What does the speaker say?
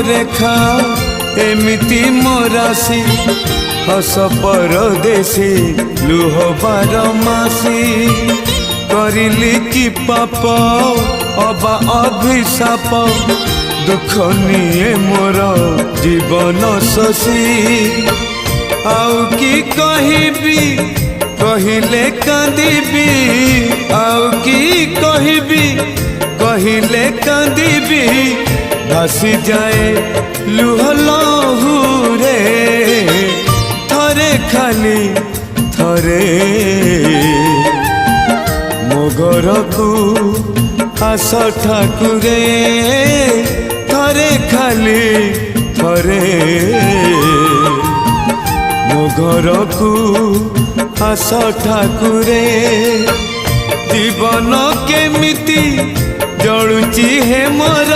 रेखा एमिति मोरासी हस परदेसी लुह बारमासी करिली कि पाप अबा अभिशाप दुख निये मोर जीवन शशी आउ कि कहबी कहिले कांदिबी आउ कि कहबी कहिले कांदिबी भासी जाए लुह लहुरे थरे खाली थरे मो घर को आस ठाकुरे थरे खाली थरे मो घर को आस ठाकुरे जीवन केमिति जलुची हे मोर